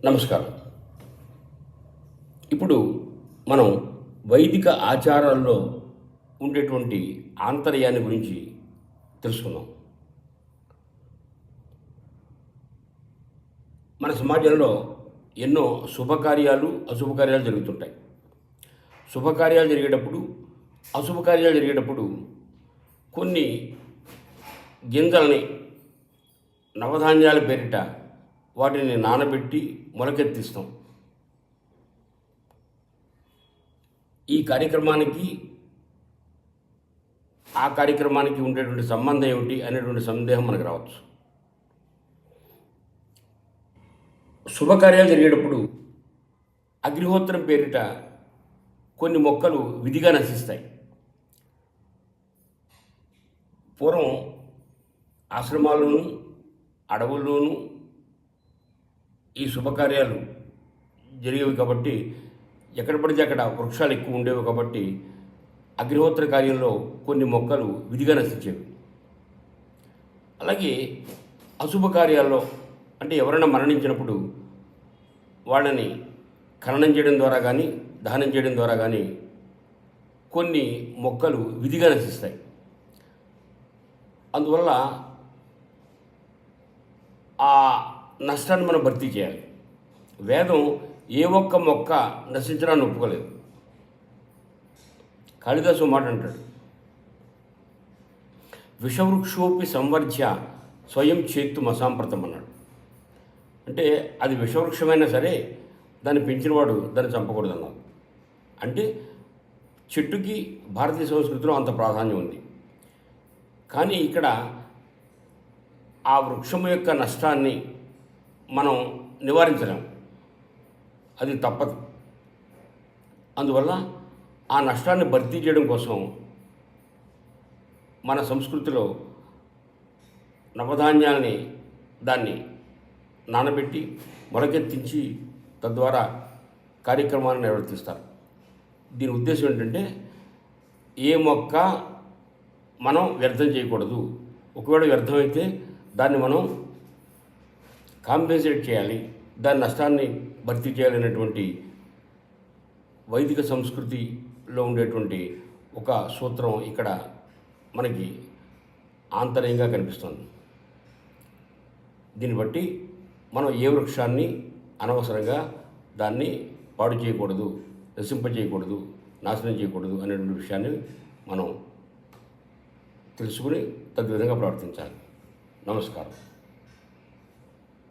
నమస్కారం. ఇప్పుడు మనం వైదిక ఆచారాల్లో ఉండేటువంటి ఆంతర్యాన్ని గురించి తెలుసుకుందాం. మన సమాజంలో ఎన్నో శుభకార్యాలు, అశుభకార్యాలు జరుగుతుంటాయి. శుభకార్యాలు జరిగేటప్పుడు, అశుభకార్యాలు జరిగేటప్పుడు కొన్ని గింజల్ని నవధాన్యాల పేరిట వాటిని నానబెట్టి మొలకెత్తిస్తాం. ఈ కార్యక్రమానికి ఆ కార్యక్రమానికి ఉండేటువంటి సంబంధం ఏమిటి అనేటువంటి సందేహం మనకు రావచ్చు. శుభకార్యాలు జరిగేటప్పుడు అగ్నిహోత్రం పేరిట కొన్ని మొక్కలు విధిగా నశిస్తాయి. పూర్వం ఆశ్రమాల్లోనూ అడవుల్లోనూ ఈ శుభకార్యాలు జరిగేవి కాబట్టి ఎక్కడ పడితే అక్కడ వృక్షాలు ఎక్కువ ఉండేవి కాబట్టి అగ్నిహోత్ర కార్యంలో కొన్ని మొక్కలు విధిగా నశించేవి. అలాగే అశుభ కార్యాల్లో అంటే ఎవరైనా మరణించినప్పుడు వాళ్ళని ఖననం చేయడం ద్వారా కానీ దహనం చేయడం ద్వారా కానీ కొన్ని మొక్కలు విధిగా నశిస్తాయి. అందువల్ల ఆ నష్టాన్ని మనం భర్తీ చేయాలి. వేదం ఏ ఒక్క మొక్క నశించడాన్ని ఒప్పుకోలేదు. కాళిదాసు మాట అంటాడు, విషవృక్షోపి సంవర్ధ్య స్వయం చేత్తు అసాంప్రతం అన్నాడు. అంటే అది విషవృక్షమైనా సరే దాన్ని పెంచినవాడు దాన్ని చంపకూడదు అన్నాడు. అంటే చెట్టుకి భారతీయ సంస్కృతిలో అంత ప్రాధాన్యం ఉంది. కానీ ఇక్కడ ఆ వృక్షం యొక్క నష్టాన్ని మనం నివారించలేం, అది తప్పదు. అందువల్ల ఆ నష్టాన్ని భర్తీ చేయడం కోసం మన సంస్కృతిలో నవధాన్యాల్ని దాన్ని నానబెట్టి మొలకెత్తించి తద్వారా కార్యక్రమాన్ని నిర్వర్తిస్తారు. దీని ఉద్దేశం ఏంటంటే ఏ మొక్క మనం వ్యర్థం చేయకూడదు. ఒకవేళ వ్యర్థమైతే దాన్ని మనం కాంపెన్సేట్ చేయాలి, దాని నష్టాన్ని భర్తీ చేయాలనేటువంటి వైదిక సంస్కృతిలో ఉండేటువంటి ఒక సూత్రం ఇక్కడ మనకి ఆంతర్యంగా కనిపిస్తుంది. దీన్ని బట్టి మనం ఏ వృక్షాన్ని అనవసరంగా దాన్ని పాడు చేయకూడదు, నశింపజేయకూడదు, నాశనం చేయకూడదు అనేటువంటి విషయాన్ని మనం తెలుసుకుని తద్విధంగా ప్రవర్తించాలి. నమస్కారం.